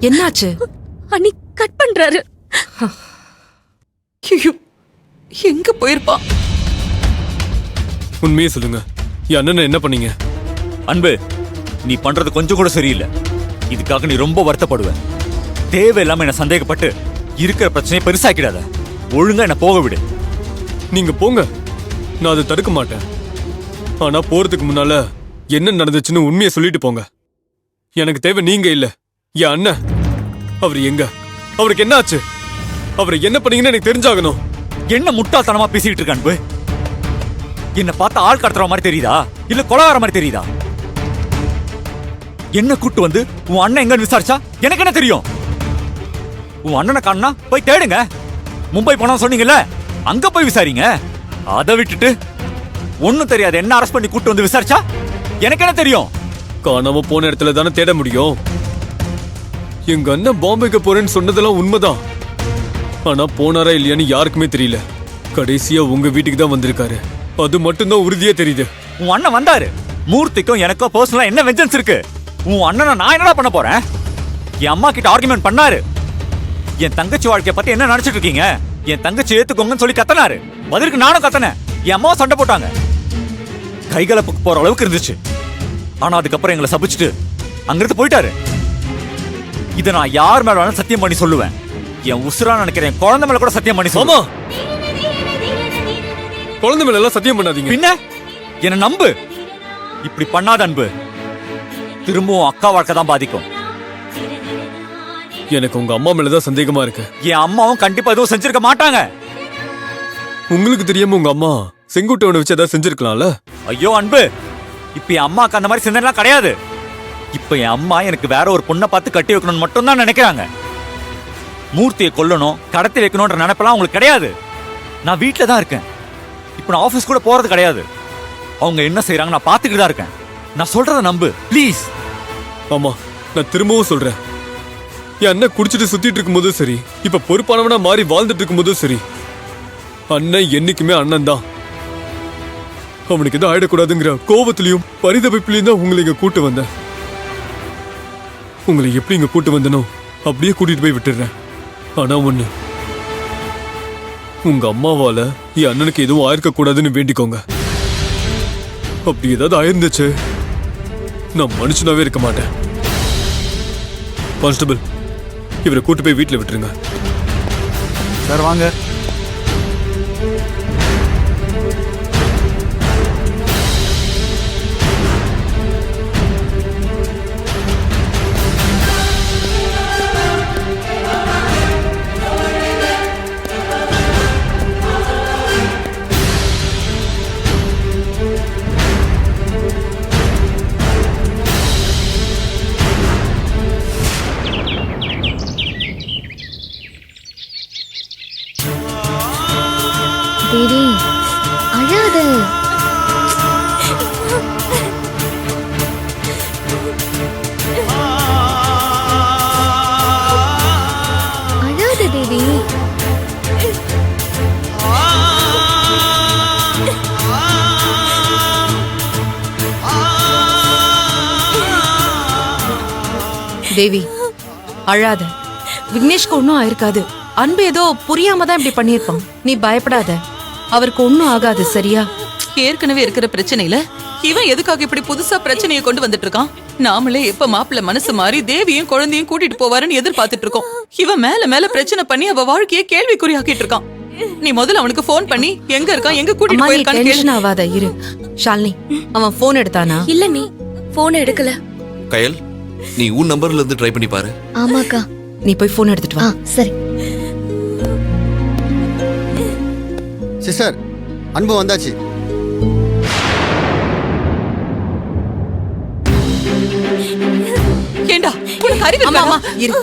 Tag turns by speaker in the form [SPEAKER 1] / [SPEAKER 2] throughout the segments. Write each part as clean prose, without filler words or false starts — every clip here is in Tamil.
[SPEAKER 1] என்னாச்சு?
[SPEAKER 2] அண்ணி கட் பண்றாரு.
[SPEAKER 1] ஐயோ, எங்க போயிருப்பா?
[SPEAKER 3] உண்மையே சொல்லுங்க, என் அண்ணனை என்ன பண்ணீங்க?
[SPEAKER 4] அன்பு, நீ பண்றது கொஞ்சம் கூட சரியில்லை. இதுக்காக நீ ரொம்ப வருத்தப்படுவ. தேவையில்லாம என்ன சந்தேகப்பட்டு இருக்கிற பிரச்சனையை பெருசாக்கிடாத. ஒழுங்கா என்ன போக விடு.
[SPEAKER 3] நீங்க போங்க, நான் அதை தடுக்க மாட்டேன். ஆனா போறதுக்கு முன்னால என்ன நடந்துச்சுன்னு உண்மையை சொல்லிட்டு போங்க. எனக்கு தேவை நீங்க இல்ல, என் அண்ணன். அவர் எங்க? அவருக்கு என்ன ஆச்சு? அவரை என்ன பண்ணீங்கன்னு எனக்கு தெரிஞ்சாகணும்.
[SPEAKER 4] என்ன முட்டாள்தனமா பேசிட்டு இருக்க அன்பு? என்ன பார்த்து ஆள் கடத்துற மாதிரி தெரியுதா, இல்ல கொலகார மாதிரி தெரியுதா? என்ன கூட்டு வந்து உன் அண்ணன் எங்கன்னு விசாரிச்சா எனக்கு என்ன தெரியும்? உன் அண்ணனை காணா போய் தேடுங்க. மும்பை போனா சொன்னீங்கல்ல, அங்க போய் விசாரிங்க. அதை விட்டுட்டு ஒண்ணும் தெரியாது என்ன அரெஸ்ட் பண்ணி கூட்டு வந்து விசாரிச்சா எனக்கு என்ன தெரியும்?
[SPEAKER 3] காணாம போன இடத்துல தானே தேட முடியும். எங்க அண்ணன் பாம்பேக்கு போறேன்னு சொன்னதெல்லாம் உண்மைதான். ஆனா போனாரா இல்லையான்னு யாருக்குமே தெரியல. கடைசியா உங்க வீட்டுக்கு தான் வந்திருக்காரு. அது மட்டும்தான் உறுதியா தெரியுது.
[SPEAKER 4] உன் அண்ணன் வந்தாரு. மூர்த்திக்கும் எனக்கும் பர்சனலா என்ன வெஞ்சன்ஸ் இருக்கு? உன் அண்ணனை நான் என்னடா பண்ண போறேன்? என் அம்மா கிட்ட ஆர்குமெண்ட் பண்ணாரு. என் தங்கச்சி வாழ்க்கைய பத்தி என்ன நினைச்சிட்டு இருக்கீங்க? என் தங்கச்சி ஏத்துக்கோங்கன்னு சொல்லி கத்தனாரு. பதிலுக்கு நானும் கத்தனேன். என் அம்மாவும் சண்டை போட்டாங்க. கைகலப்புக்கு போற அளவுக்கு இருந்துச்சு. ஆனா அதுக்கப்புறம் எங்களை சபிச்சுட்டு அங்கிருந்து போயிட்டாரு. இதை நான் யார் மேல வேணாலும் சத்தியம் பண்ணி சொல்லுவேன். என் உசுரா நினைக்கிறேன், குழந்தை மேல கூட சத்தியம் பண்ணி சொல்லுமா.
[SPEAKER 3] குழந்தை மேல எல்லாம் சத்தியம் பண்ணாதீங்க.
[SPEAKER 4] பின்ன என்ன நம்பு. இப்படி பண்ணாத அன்பு, திரும்பவும் அக்கா வாழ்க்கை தான் பாதிக்கும்.
[SPEAKER 3] எனக்கு உங்க அம்மா மேலதான் சந்தேகமா இருக்கு.
[SPEAKER 4] என் அம்மாவும் கண்டிப்பா எதுவும் செஞ்சிருக்க மாட்டாங்க.
[SPEAKER 3] உங்களுக்கு தெரியாம உங்க அம்மா செங்குட்டவனை வச்சு ஏதாவது செஞ்சிருக்கலாம்ல.
[SPEAKER 4] ஐயோ அன்பு, இப்ப என் அம்மாக்கு அந்த மாதிரி சிந்தனை கிடையாது. இப்ப என் அம்மா எனக்கு வேற ஒரு பொண்ணை பார்த்து கட்டி வைக்கணும்னு மட்டும் தான் நினைக்கிறாங்க. மூர்த்தியை கொல்லணும், கடத்தி வைக்கணும்ன்ற நினைப்பெல்லாம் உங்களுக்கு கிடையாது. நான் வீட்டுல தான் இருக்கேன். இப்ப நான் ஆபீஸ் கூட போறது கிடையாது. அவங்க என்ன செய்யறாங்க நான் பாத்துக்கிட்டு தான் இருக்கேன். நான் சொல்றத நம்பு ப்ளீஸ்.
[SPEAKER 3] ஆமா, நான் திரும்பவும் சொல்றேன். என் அண்ணன் குடிச்சிட்டு சுத்திட்டு இருக்கும் போதும் சரி, இப்ப பொறுப்பானவனா மாறி வாழ்ந்துட்டு இருக்கும் போதும் சரி, அண்ணன் என்னைக்குமே அண்ணன் தான். அவனுக்கு எதுவும் ஆயிடக்கூடாதுங்கிற கோபத்திலையும் பரிதவிப்பிலையும் தான் உங்களை இங்க கூட்டு வந்தேன். உங்களை எப்படி இங்க கூட்டு வந்தனோ அப்படியே கூட்டிட்டு போய் விட்டுடுறேன். ஆனா ஒண்ணு, உங்க அம்மாவால என் அண்ணனுக்கு எதுவும் ஆயிருக்க கூடாதுன்னு வேண்டிக்கோங்க. அப்படி ஏதாவது ஆயிருந்துச்சு, நான் மனுஷனாவே இருக்க மாட்டேன். கான்ஸ்டபிள், இவரை கூட்டு போய் வீட்டுல விட்டுருங்க.
[SPEAKER 4] சார் வாங்க.
[SPEAKER 2] தேவி அழாத. அழாத தேவி.
[SPEAKER 1] தேவி அழாத. விக்னேஷ்க்கு ஒன்னும் ஆயிருக்காது. அன்பு ஏதோ புரியாம தான் இப்படி பண்ணிருப்பான். நீ பயப்படாத, அவருக்கு ஒன்னும் ஆகாது. சரியா?
[SPEAKER 5] ஏற்கனவே இருக்கிற பிரச்சனையில இவன் எதுக்காக இப்படி புதுசா பிரச்சனையை கொண்டு வந்துட்டு இருக்கான்? நாமளே எப்ப மாப்பிள்ள மனசு மாறி தேவியும் குழந்தையும் கூட்டிட்டு போவாருன்னு எதிர்பார்த்துட்டு இருக்கோம். இவன் மேல மேல பிரச்சனை பண்ணி அவ வாழ்க்கையை கேள்விக்குறியாக்கிட்டு இருக்கான். நீ முதல்ல அவனுக்கு போன் பண்ணி எங்க இருக்கான், எங்க கூட்டிட்டு போயிருக்கான்னு
[SPEAKER 1] டென்ஷன் ஆகாத. இரு ஷாலினி, அவன் போன் எடுத்தானா?
[SPEAKER 2] இல்ல நீ போன் எடுக்கல.
[SPEAKER 6] கயல், நீ உன் நம்பர்ல இருந்து ட்ரை பண்ணி பாரு.
[SPEAKER 2] ஆமாக்கா.
[SPEAKER 1] நீ போய் போன் எடுத்துட்டு வா.
[SPEAKER 2] சரி.
[SPEAKER 7] சிஸ்டர், அன்பு வந்தாச்சு.
[SPEAKER 5] ஏண்டா உனக்கு அறிவு
[SPEAKER 1] ஆமா,
[SPEAKER 5] இருக்காடா?
[SPEAKER 1] ஆமா, இரு.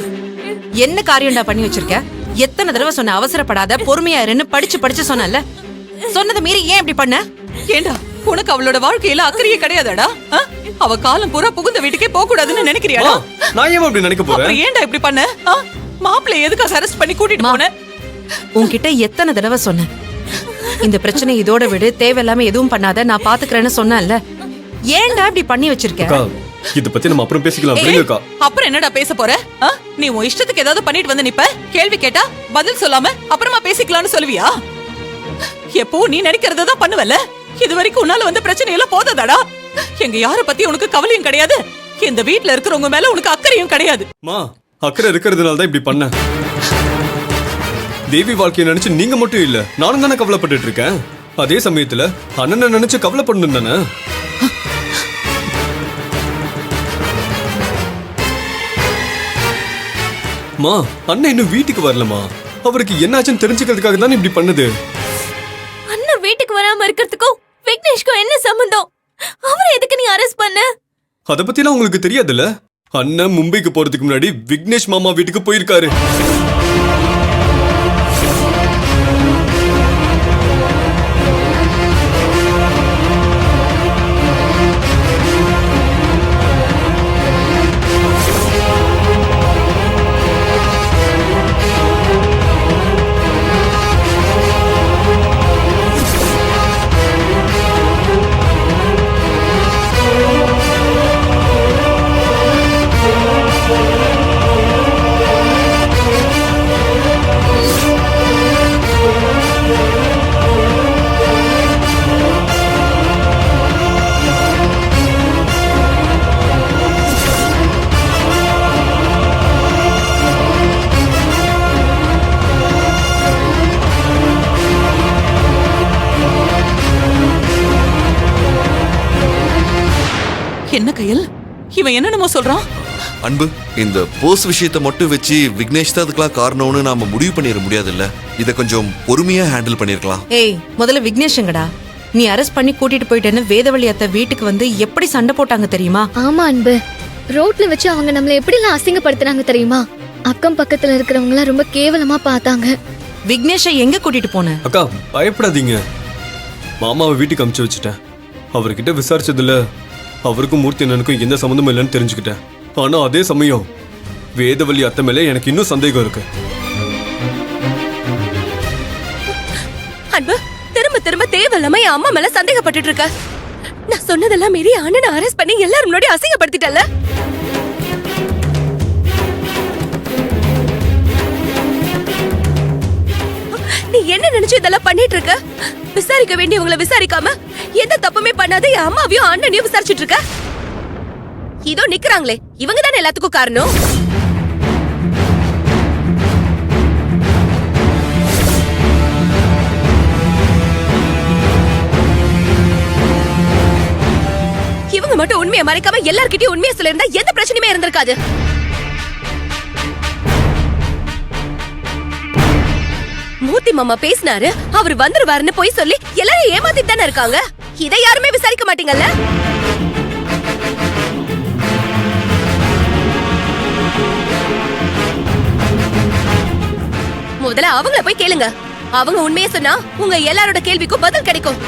[SPEAKER 1] என்ன காரியம்டா பண்ணி வச்சிருக்க? எத்தனை தடவை சொன்ன அவசரப்படாத, பொறுமையா இருன்னு படிச்சு படிச்சு சொன்னல. சொன்னதை மீறி ஏன் இப்படி பண்ண?
[SPEAKER 5] ஏண்டா உனக்கு அவளோட வாழ்க்கையில அக்கறையே கிடையாதாடா? அவ காலம் பூரா புகுந்த வீட்டுக்கே போக கூடாதுன்னு நினைக்கிறியாடா?
[SPEAKER 3] நான் ஏன் அப்படி நினைக்க போறேன்?
[SPEAKER 5] அப்புறம் ஏண்டா இப்படி பண்ண? மாப்பிள்ளை எதுக்காக அரெஸ்ட் பண்ணி கூட்டிட்டு போன?
[SPEAKER 1] உன்கிட்ட எத்தனை தடவை சொன்னேன், இந்த பிரச்சனை இதோட விடு, தேவையில்லாம எதுவும் பண்ணாத, நான் பாத்துக்கிறேன்னு சொன்னேன்ல. ஏன்டா இப்படி பண்ணி வச்சிருக்க?
[SPEAKER 3] இத பத்தி நம்ம அப்புறம் பேசிக்கலாம்
[SPEAKER 5] ஏய்,
[SPEAKER 3] விடுங்கக்கா.
[SPEAKER 5] அப்புறம் என்னடா பேச போற ஆ? நீ உன் இஷ்டத்துக்கு ஏதாவது பண்ணிட்டு வந்து நிப்ப, கேள்வி கேட்டா பதில் சொல்லாம அப்புறமா பேசிக்கலாம்னு சொல்லுவியா? எப்போ நீ நினைக்கிறத தான் பண்ணுவல. இது வரைக்கும் உன்னால வந்த பிரச்சனை எல்லாம் போதாதாடா? எங்க யார பத்தி உனக்கு கவலையும் கிடையாது, இந்த வீட்ல இருக்கிறவங்க மேல உனக்கு அக்கறையும் கிடையாது.
[SPEAKER 3] மா, அக்கறை இருக்கிறதுனால தான் இப்படி பண்ண. தேவி வாழ்க்கையை நினைச்சு நீங்க மட்டும் இல்ல, நானும் தானே கவலைப்பட்டுட்டு இருக்கேன். அதே சமயத்துல அண்ணனை நினைச்சு கவலைப்படணும் தானே. மா, அண்ணன் இன்னும் வீட்டுக்கு வரலமா. அவருக்கு என்னாச்சுன்னு தெரிஞ்சுக்கிறதுக்காக தான் இப்படி பண்ணுது.
[SPEAKER 2] அண்ணன் வீட்டுக்கு வராம இருக்கிறதுக்கும் விக்னேஷ்க்கும் என்ன சம்பந்தம்? அவரை எதுக்கு நீ அரெஸ்ட் பண்ண?
[SPEAKER 3] அத பத்திலாம் உங்களுக்கு தெரியாதுல்ல. அண்ணன் மும்பைக்கு போறதுக்கு முன்னாடி விக்னேஷ் மாமா வீட்டுக்கு போயிருக்காரு.
[SPEAKER 5] என்ன கையல், இவன் என்னென்னமோ சொல்றான்?
[SPEAKER 6] அன்பு, இந்த போஸ் விஷயத்தை மட்டும் வச்சு விக்னேஷ் தான் அதுக்கெல்லாம் காரணம்னு நாம முடிவு பண்ணிட முடியாதுல்ல. இத கொஞ்சம் பொறுமையா ஹேண்டில் பண்ணிருக்கலாம்.
[SPEAKER 1] ஏய், முதல்ல விக்னேஷங்கடா. நீ அரெஸ்ட் பண்ணி கூட்டிட்டு போயிட்டேன்னு வேதவழி அத்தை வீட்டுக்கு வந்து எப்படி சண்டை போட்டாங்க தெரியுமா?
[SPEAKER 2] ஆமா அன்பு, ரோட்ல வச்சு அவங்க நம்மள எப்படி எல்லாம் அசிங்கப்படுத்துறாங்க தெரியுமா? அக்கம் பக்கத்துல இருக்கிறவங்க எல்லாம் ரொம்ப கேவலமா பார்த்தாங்க.
[SPEAKER 1] விக்னேஷை எங்க கூட்டிட்டு போன?
[SPEAKER 3] அக்கா, பயப்படாதீங்க. மாமாவை வீட்டுக்கு அனுப்பிச்சு வச்சுட்டேன். அவர்கிட்ட விசாரிச்சதுல அவருக்கும் மூர்த்தி அண்ணனுக்கும் எந்த சம்மந்தமும் இல்லைன்னு தெரிஞ்சுக்கிட்டேன். ஆனா அதே சமயம் வேதவழி அத்தை மேல எனக்கு இன்னும் சந்தேகம் இருக்கு.
[SPEAKER 2] அன்பு, திரும்ப திரும்ப தேவையில்லாம என் அம்மா மேல சந்தேகப்பட்டுட்டு இருக்க. நான் சொன்னதெல்லாம் மீறி அண்ணனை அரெஸ்ட் பண்ணி எல்லாரும் முன்னாடி அசிங்கப்படுத்திட்டல. நீ என்ன நினைச்சு இதெல்லாம் பண்ணிட்டு இருக்க? விசாரிக்க வேண்டியவங்களை விசாரிக்காம எந்த தப்புமே பண்ணாத என் அம்மாவையும் அண்ணனையும் விசாரிச்சுட்டு இருக்க. இதோ நிக்கிறாங்களே, இவங்க தானே எல்லாத்துக்கும் காரணம். இவங்க மட்டும் உண்மையை மறைக்காம எல்லார்கிட்டயும் உண்மையை சொல்லிருந்தா எந்த பிரச்சனையுமே இருந்திருக்காது. மூர்த்தி மாமா பேசினாரு, அவர் வந்துருவாருன்னு போய் சொல்லி எல்லாரும் ஏமாத்திட்டு தானே இருக்காங்க. இதை யாருமே விசாரிக்க மாட்டீங்கல்ல? முதல்ல அவங்கள போய் கேளுங்க. அவங்க உண்மையை சொன்னா உங்க எல்லாரோட கேள்விக்கும் பதில் கிடைக்கும்.